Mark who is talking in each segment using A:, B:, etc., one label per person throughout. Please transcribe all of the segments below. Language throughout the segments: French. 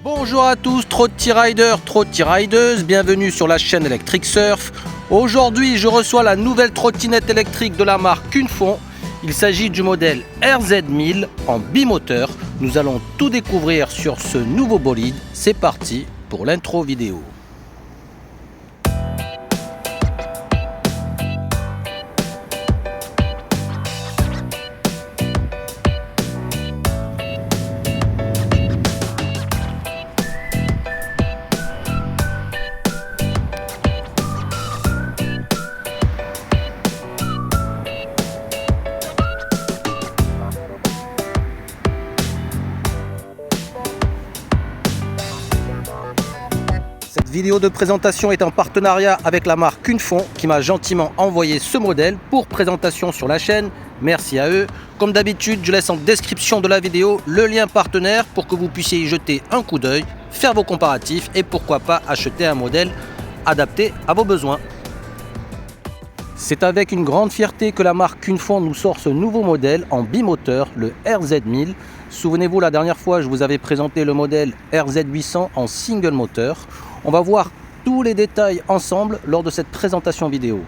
A: Bonjour à tous, Trotty Riders, Trotty Riders, bienvenue sur la chaîne Electric Surf. Aujourd'hui, je reçois la nouvelle trottinette électrique de la marque Kunfon. Il s'agit du modèle RZ1000 en bimoteur. Nous allons tout découvrir sur ce nouveau bolide. C'est parti pour l'intro vidéo. Cette vidéo de présentation est en partenariat avec la marque Kunfon qui m'a gentiment envoyé ce modèle pour présentation sur la chaîne. Merci à eux. Comme d'habitude, je laisse en description de la vidéo le lien partenaire pour que vous puissiez y jeter un coup d'œil, faire vos comparatifs et pourquoi pas acheter un modèle adapté à vos besoins. C'est avec une grande fierté que la marque Kunfon nous sort ce nouveau modèle en bimoteur, le RZ1000. Souvenez-vous, la dernière fois, je vous avais présenté le modèle RZ800 en single moteur. On va voir tous les détails ensemble lors de cette présentation vidéo.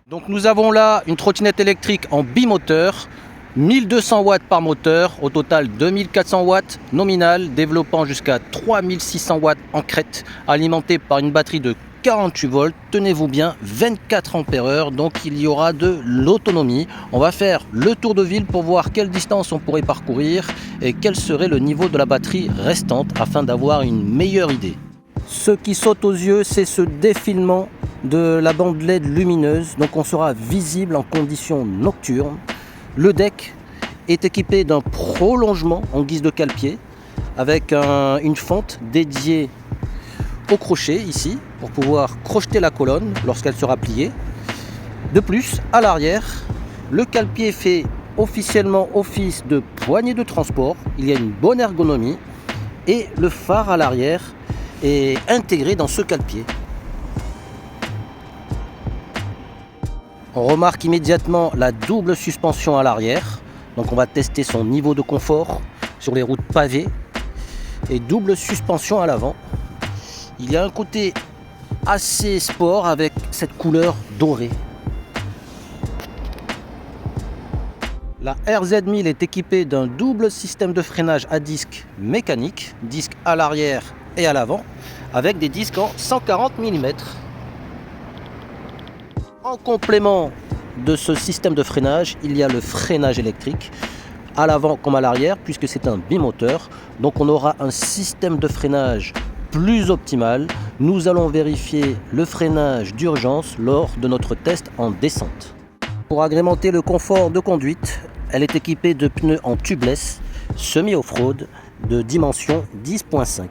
A: Donc nous avons là une trottinette électrique en bimoteur, 1200 watts par moteur, au total 2400 watts nominal, développant jusqu'à 3600 watts en crête, alimentée par une batterie de 48 volts, tenez-vous bien, 24 ampères-heure, donc il y aura de l'autonomie. On va faire le tour de ville pour voir quelle distance on pourrait parcourir et quel serait le niveau de la batterie restante afin d'avoir une meilleure idée. Ce qui saute aux yeux, c'est ce défilement de la bande LED lumineuse, donc on sera visible en conditions nocturnes. Le deck est équipé d'un prolongement en guise de cale-pied avec une fente dédiée au crochet ici pour pouvoir crocheter la colonne lorsqu'elle sera pliée. De plus, à l'arrière, le cale-pied fait officiellement office de poignée de transport. Il y a une bonne ergonomie et le phare à l'arrière est intégré dans ce cale-pied. On remarque immédiatement la double suspension à l'arrière. Donc on va tester son niveau de confort sur les routes pavées et double suspension à l'avant. Il y a un côté assez sport avec cette couleur dorée. La RZ1000 est équipée d'un double système de freinage à disque mécanique, disque à l'arrière et à l'avant, avec des disques en 140 mm. En complément de ce système de freinage, il y a le freinage électrique, à l'avant comme à l'arrière, puisque c'est un bimoteur. Donc on aura un système de freinage plus optimal. Nous allons vérifier le freinage d'urgence lors de notre test en descente. Pour agrémenter le confort de conduite, elle est équipée de pneus en tubeless semi-off-road de dimension 10.5.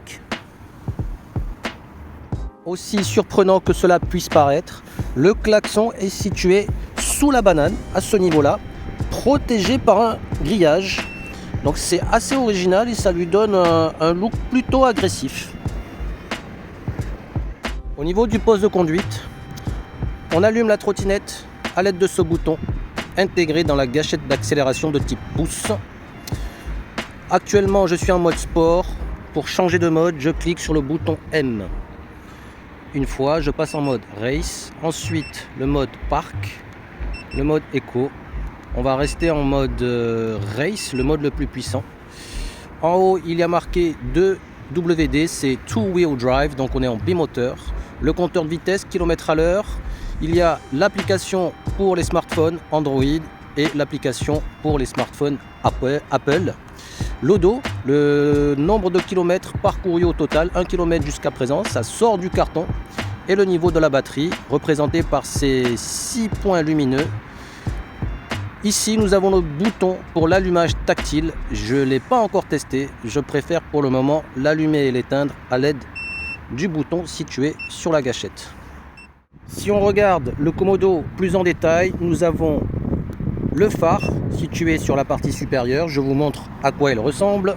A: Aussi surprenant que cela puisse paraître, le klaxon est situé sous la banane à ce niveau-là, protégé par un grillage. Donc c'est assez original et ça lui donne un look plutôt agressif. Au niveau du poste de conduite, on allume la trottinette à l'aide de ce bouton intégré dans la gâchette d'accélération de type pouce. Actuellement, je suis en mode sport. Pour changer de mode, je clique sur le bouton M. Une fois, je passe en mode race. Ensuite, le mode park, le mode éco. On va rester en mode race, le mode le plus puissant. En haut, il y a marqué 2WD, c'est Two Wheel Drive, donc on est en bimoteur. Le compteur de vitesse, kilomètres à l'heure. Il y a l'application pour les smartphones Android et l'application pour les smartphones Apple. L'odo, le nombre de kilomètres parcourus au total, 1 km jusqu'à présent, ça sort du carton. Et le niveau de la batterie, représenté par ces 6 points lumineux. Ici, nous avons le bouton pour l'allumage tactile. Je ne l'ai pas encore testé. Je préfère pour le moment l'allumer et l'éteindre à l'aide du bouton situé sur la gâchette. Si on regarde le commodo plus en détail, nous avons le phare situé sur la partie supérieure. Je vous montre à quoi il ressemble.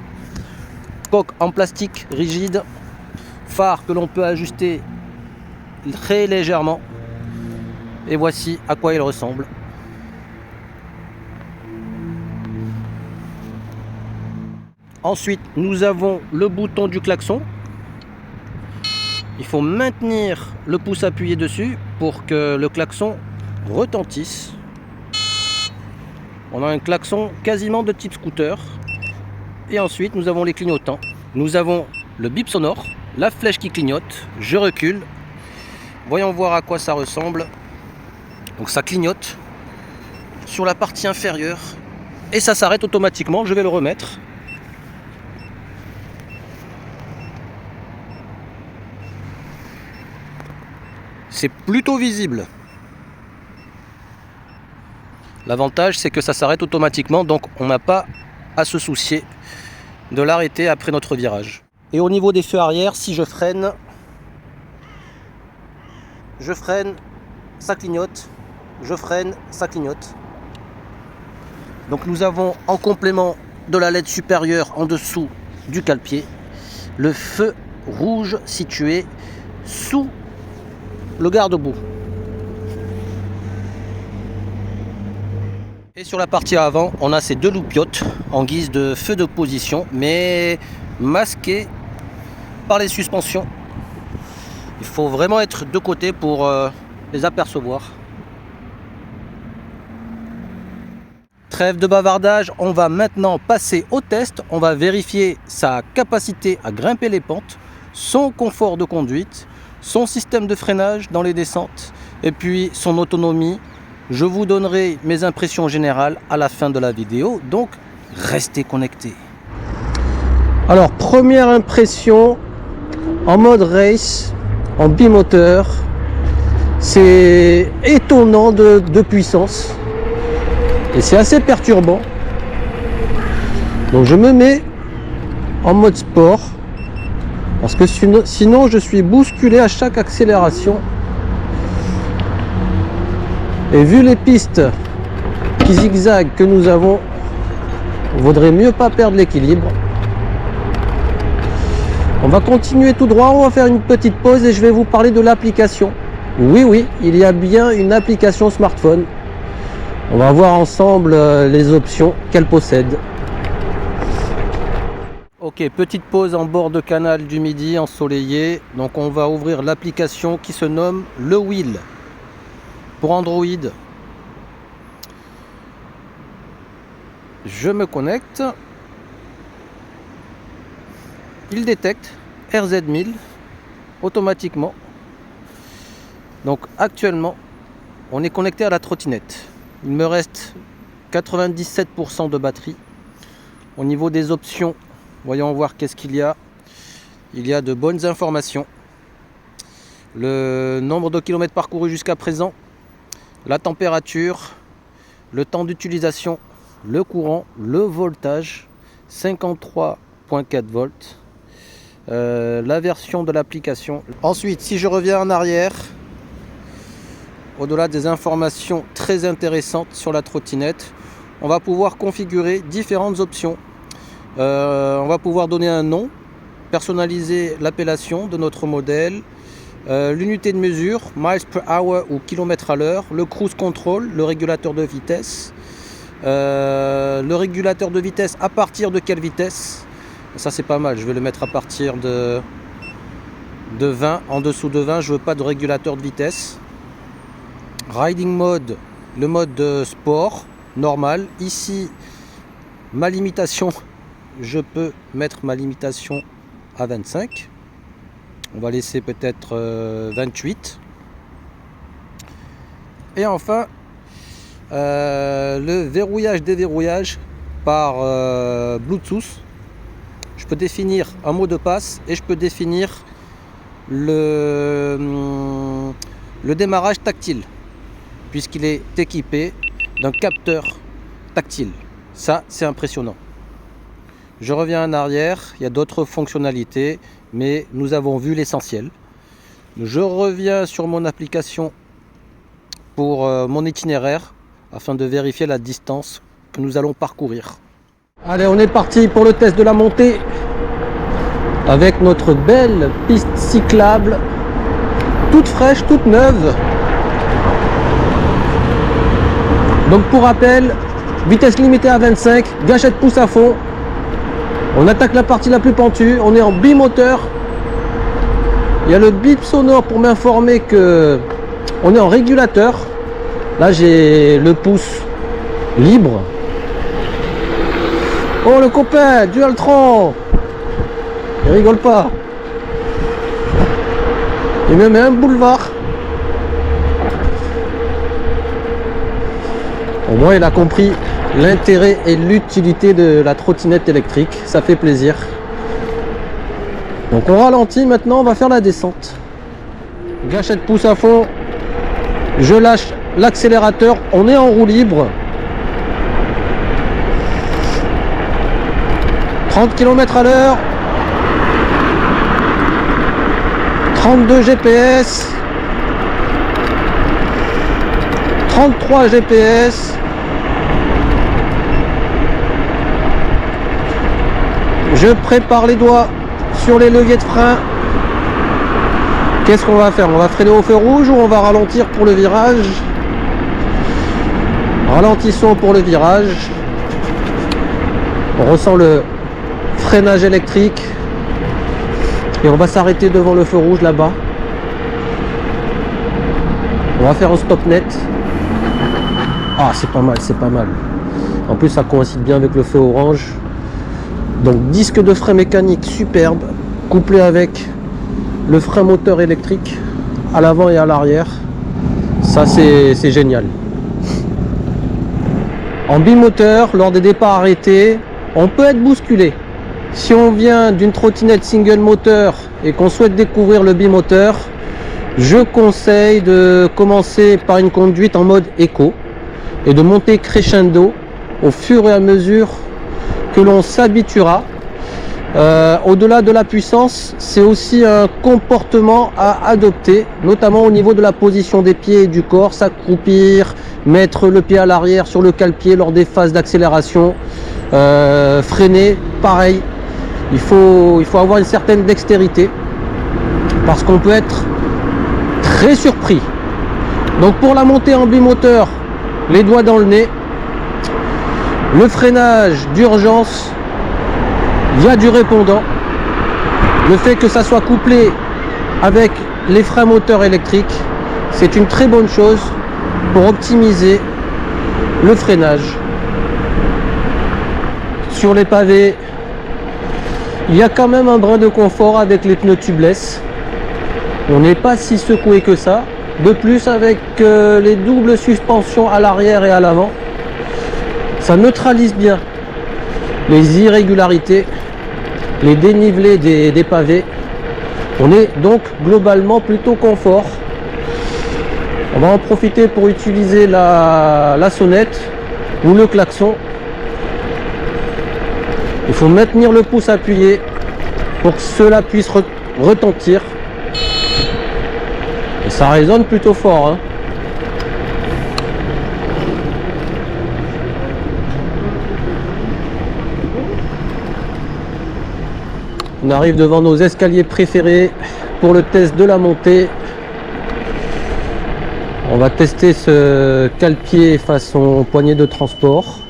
A: Coque en plastique rigide. Phare que l'on peut ajuster très légèrement. Et voici à quoi il ressemble. Ensuite, nous avons le bouton du klaxon Il faut maintenir le pouce appuyé dessus pour que le klaxon retentisse. On a un klaxon quasiment de type scooter. Et ensuite, nous avons les clignotants. Nous avons le bip sonore, la flèche qui clignote. Je recule. Voyons voir à quoi ça ressemble. Donc ça clignote sur la partie inférieure. Et ça s'arrête automatiquement. Je vais le remettre. C'est plutôt visible. L'avantage, c'est que ça s'arrête automatiquement, donc on n'a pas à se soucier de l'arrêter après notre virage. Et au niveau des feux arrière, si je freine, ça clignote, je freine, ça clignote. Donc nous avons en complément de la LED supérieure en dessous du cale-pied, le feu rouge situé sous le garde-boue. Et sur la partie avant, on a ces deux loupiottes en guise de feu de position, mais masquées par les suspensions. Il faut vraiment être de côté pour les apercevoir. Trêve de bavardage, on va maintenant passer au test. On va vérifier sa capacité à grimper les pentes, son confort de conduite, son système de freinage dans les descentes et puis son autonomie. Je vous donnerai mes impressions générales à la fin de la vidéo, donc restez connectés. Alors, première impression en mode race, en bimoteur, c'est étonnant de puissance et c'est assez perturbant. Donc je me mets en mode sport parce que sinon je suis bousculé à chaque accélération. Et vu les pistes qui zigzaguent que nous avons, il vaudrait mieux pas perdre l'équilibre. On va continuer tout droit, on va faire une petite pause et je vais vous parler de l'application. Oui, il y a bien une application smartphone. On va voir ensemble les options qu'elle possède. Ok, petite pause en bord de canal du Midi ensoleillé. Donc on va ouvrir l'application qui se nomme le Wheel. Pour Android, je me connecte. Il détecte RZ1000 automatiquement. Donc actuellement, on est connecté à la trottinette. Il me reste 97% de batterie. Au niveau des options, voyons voir qu'est-ce qu'il y a. Il y a de bonnes informations. Le nombre de kilomètres parcourus jusqu'à présent, la température, le temps d'utilisation, le courant, le voltage, 53,4 volts, la version de l'application. Ensuite, si je reviens en arrière, au-delà des informations très intéressantes sur la trottinette, on va pouvoir configurer différentes options. On va pouvoir donner un nom, personnaliser l'appellation de notre modèle, l'unité de mesure, miles per hour ou kilomètres à l'heure, le cruise control, le régulateur de vitesse, le régulateur de vitesse à partir de quelle vitesse, ça c'est pas mal, je vais le mettre à partir de 20, en dessous de 20, je veux pas de régulateur de vitesse. Riding mode, le mode de sport, normal, ici ma limitation, je peux mettre ma limitation à 25. On va laisser peut-être 28. Et enfin, le verrouillage, déverrouillage par Bluetooth. Je peux définir un mot de passe et je peux définir le démarrage tactile, puisqu'il est équipé d'un capteur tactile. Ça, c'est impressionnant. Je reviens en arrière, il y a d'autres fonctionnalités, mais nous avons vu l'essentiel. Je reviens sur mon application pour mon itinéraire afin de vérifier la distance que nous allons parcourir. Allez, on est parti pour le test de la montée avec notre belle piste cyclable, toute fraîche, toute neuve. Donc pour rappel, vitesse limitée à 25, gâchette pouce à fond. On attaque la partie la plus pentue, on est en bimoteur. Il y a le bip sonore pour m'informer que on est en régulateur. Là j'ai le pouce libre. Oh le copain, Dualtron, il rigole pas. Il me met un boulevard. Au moins il a compris l'intérêt et l'utilité de la trottinette électrique. Ça fait plaisir. Donc on ralentit maintenant, on va faire la descente. Gâchette pousse à fond. Je lâche l'accélérateur. On est en roue libre. 30 km à l'heure. 32 GPS. 33 GPS. Je prépare les doigts sur les leviers de frein. Qu'est-ce qu'on va faire? On va freiner au feu rouge ou on va ralentir pour le virage? Ralentissons pour le virage. On ressent le freinage électrique. Et on va s'arrêter devant le feu rouge là-bas. On va faire un stop net. Ah, c'est pas mal, c'est pas mal. En plus, ça coïncide bien avec le feu orange. Donc, disque de frein mécanique superbe, couplé avec le frein moteur électrique à l'avant et à l'arrière. Ça, c'est génial. En bimoteur, lors des départs arrêtés, on peut être bousculé. Si on vient d'une trottinette single moteur et qu'on souhaite découvrir le bimoteur, je conseille de commencer par une conduite en mode éco et de monter crescendo au fur et à mesure que l'on s'habituera. Au-delà de la puissance, c'est aussi un comportement à adopter, notamment au niveau de la position des pieds et du corps, s'accroupir, mettre le pied à l'arrière sur le cale-pied lors des phases d'accélération, freiner, pareil. Il faut avoir une certaine dextérité parce qu'on peut être très surpris. Donc pour la montée en bimoteur, les doigts dans le nez, le freinage d'urgence via du répondant, le fait que ça soit couplé avec les freins moteurs électriques, c'est une très bonne chose pour optimiser le freinage. Sur les pavés, il y a quand même un brin de confort avec les pneus tubeless. On n'est pas si secoué que ça. De plus, avec les doubles suspensions à l'arrière et à l'avant, ça neutralise bien les irrégularités, les dénivelés des pavés. On est donc globalement plutôt confort. On va en profiter pour utiliser la sonnette ou le klaxon. Il faut maintenir le pouce appuyé pour que cela puisse retentir. Et ça résonne plutôt fort, hein. On arrive devant nos escaliers préférés pour le test de la montée. On va tester ce cale-pied façon poignée de transport.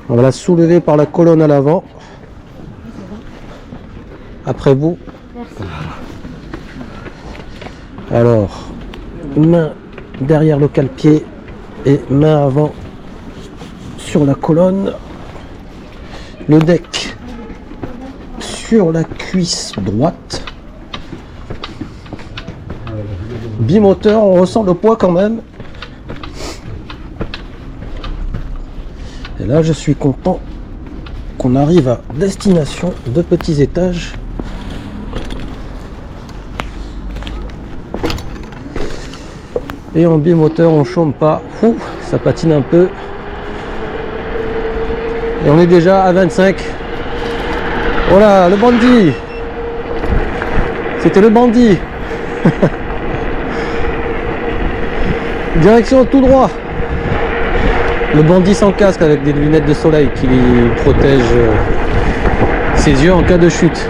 A: On va la soulever par la colonne à l'avant. Après vous. Alors, main derrière le cale-pied et main avant sur la colonne. Le deck sur la cuisse droite. Bimoteur, on ressent le poids quand même. Et là, je suis content qu'on arrive à destination, 2 petits étages. Et en bimoteur, on chôme pas. Ouh, ça patine un peu. Et on est déjà à 25. Voilà, le bandit. C'était le bandit. Direction tout droit. Le bandit sans casque avec des lunettes de soleil qui protègent ses yeux en cas de chute.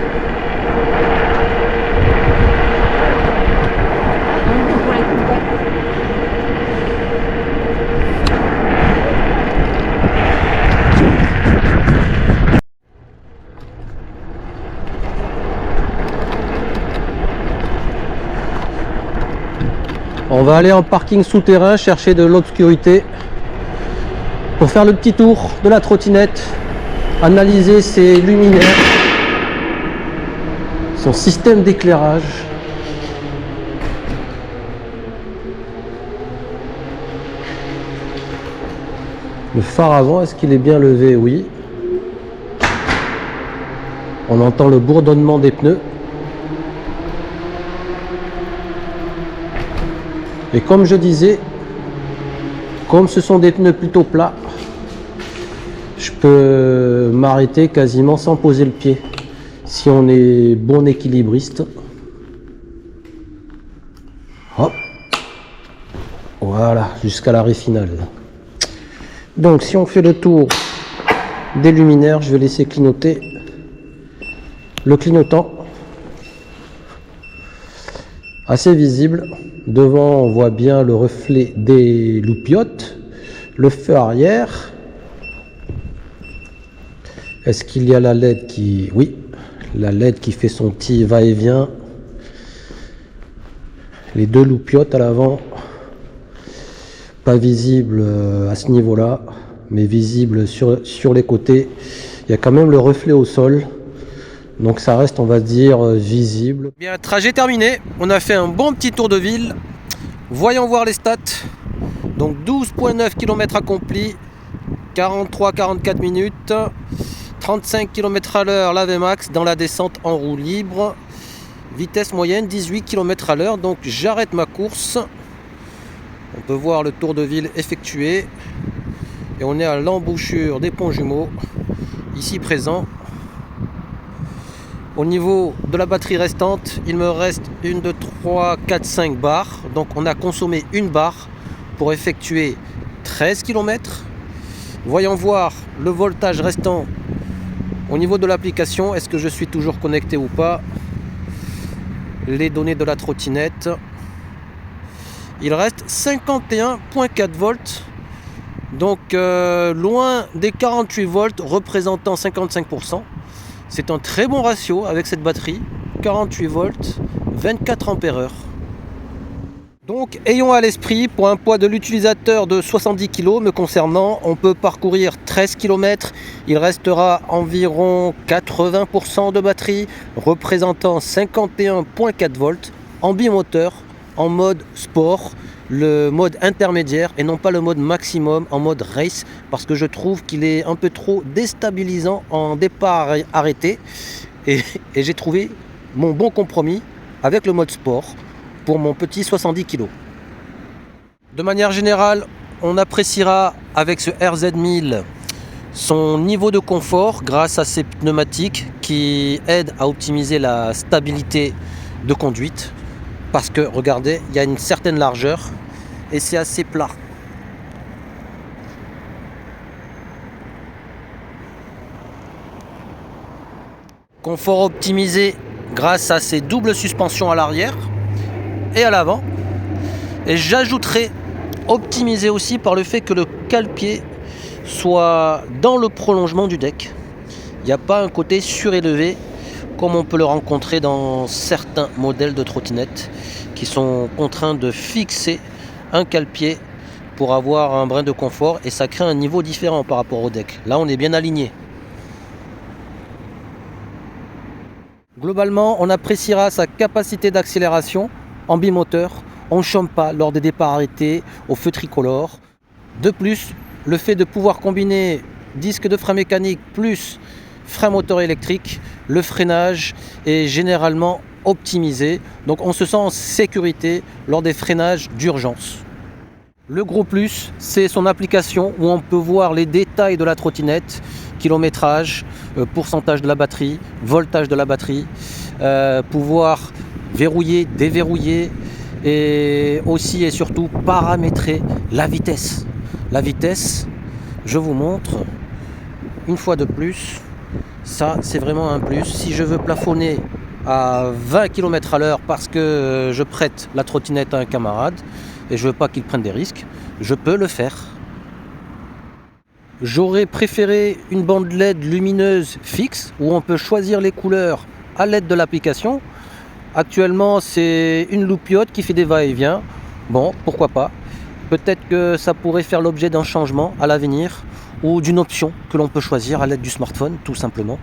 A: On va aller en parking souterrain chercher de l'obscurité pour faire le petit tour de la trottinette, analyser ses luminaires, son système d'éclairage. Le phare avant, est-ce qu'il est bien levé? Oui. On entend le bourdonnement des pneus. Et comme je disais, comme ce sont des pneus plutôt plats, je peux m'arrêter quasiment sans poser le pied si on est bon équilibriste. Hop. Voilà, jusqu'à l'arrêt final. Donc si on fait le tour des luminaires, je vais laisser clignoter le clignotant. Assez visible. Devant, on voit bien le reflet des loupiottes. Le feu arrière. Est-ce qu'il y a la LED qui... Oui, la LED qui fait son petit va-et-vient. Les deux loupiottes à l'avant. Pas visible à ce niveau-là, mais visible sur les côtés. Il y a quand même le reflet au sol. Donc ça reste, on va dire, visible. Bien, trajet terminé. On a fait un bon petit tour de ville. Voyons voir les stats. Donc 12,9 km accomplis, 43-44 minutes, 35 km à l'heure la Vmax dans la descente en roue libre. Vitesse moyenne 18 km à l'heure. Donc j'arrête ma course. On peut voir le tour de ville effectué. Et on est à l'embouchure des ponts jumeaux, ici présent. Au niveau de la batterie restante, il me reste 1, 2, 3, 4, 5 barres. Donc on a consommé une barre pour effectuer 13 km. Voyons voir le voltage restant au niveau de l'application. Est-ce que je suis toujours connecté ou pas? Les données de la trottinette. Il reste 51,4 volts. Donc loin des 48 volts représentant 55%. C'est un très bon ratio avec cette batterie, 48 volts, 24 ampères-heure. Donc ayons à l'esprit, pour un poids de l'utilisateur de 70 kg me concernant, on peut parcourir 13 km, il restera environ 80% de batterie, représentant 51,4 volts, en bimoteur, en mode sport, le mode intermédiaire et non pas le mode maximum en mode race, parce que je trouve qu'il est un peu trop déstabilisant en départ arrêté, et j'ai trouvé mon bon compromis avec le mode sport pour mon petit 70 kg. De manière générale, on appréciera avec ce RZ1000 son niveau de confort grâce à ses pneumatiques qui aident à optimiser la stabilité de conduite. Parce que regardez, il y a une certaine largeur et c'est assez plat. Confort optimisé grâce à ces doubles suspensions à l'arrière et à l'avant. Et j'ajouterai optimisé aussi par le fait que le cale-pied soit dans le prolongement du deck. Il n'y a pas un côté surélevé comme on peut le rencontrer dans certains modèles de trottinettes qui sont contraints de fixer un cale-pied pour avoir un brin de confort, et ça crée un niveau différent par rapport au deck. Là on est bien aligné. Globalement, on appréciera sa capacité d'accélération en bimoteur. On ne chôme pas lors des départs arrêtés au feu tricolore. De plus, le fait de pouvoir combiner disque de frein mécanique plus frein moteur électrique, le freinage est généralement optimisé. Donc on se sent en sécurité lors des freinages d'urgence. Le gros plus, c'est son application où on peut voir les détails de la trottinette, kilométrage, pourcentage de la batterie, voltage de la batterie, pouvoir verrouiller, déverrouiller et aussi et surtout paramétrer la vitesse. La vitesse, je vous montre une fois de plus, ça c'est vraiment un plus. Si je veux plafonner à 20 km à l'heure parce que je prête la trottinette à un camarade et je veux pas qu'il prenne des risques, je peux le faire. J'aurais préféré une bande LED lumineuse fixe où on peut choisir les couleurs à l'aide de l'application. Actuellement, c'est une loupiote qui fait des va-et-vient. Bon, pourquoi pas. Peut-être que ça pourrait faire l'objet d'un changement à l'avenir ou d'une option que l'on peut choisir à l'aide du smartphone, tout simplement.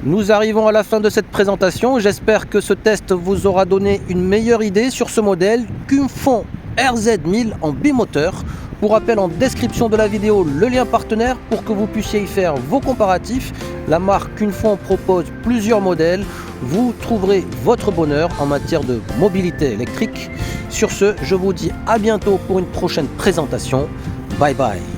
A: Nous arrivons à la fin de cette présentation. J'espère que ce test vous aura donné une meilleure idée sur ce modèle Kumfon RZ1000 en bimoteur. Pour rappel, en description de la vidéo, le lien partenaire pour que vous puissiez y faire vos comparatifs. La marque Kumfon propose plusieurs modèles. Vous trouverez votre bonheur en matière de mobilité électrique. Sur ce, je vous dis à bientôt pour une prochaine présentation. Bye bye.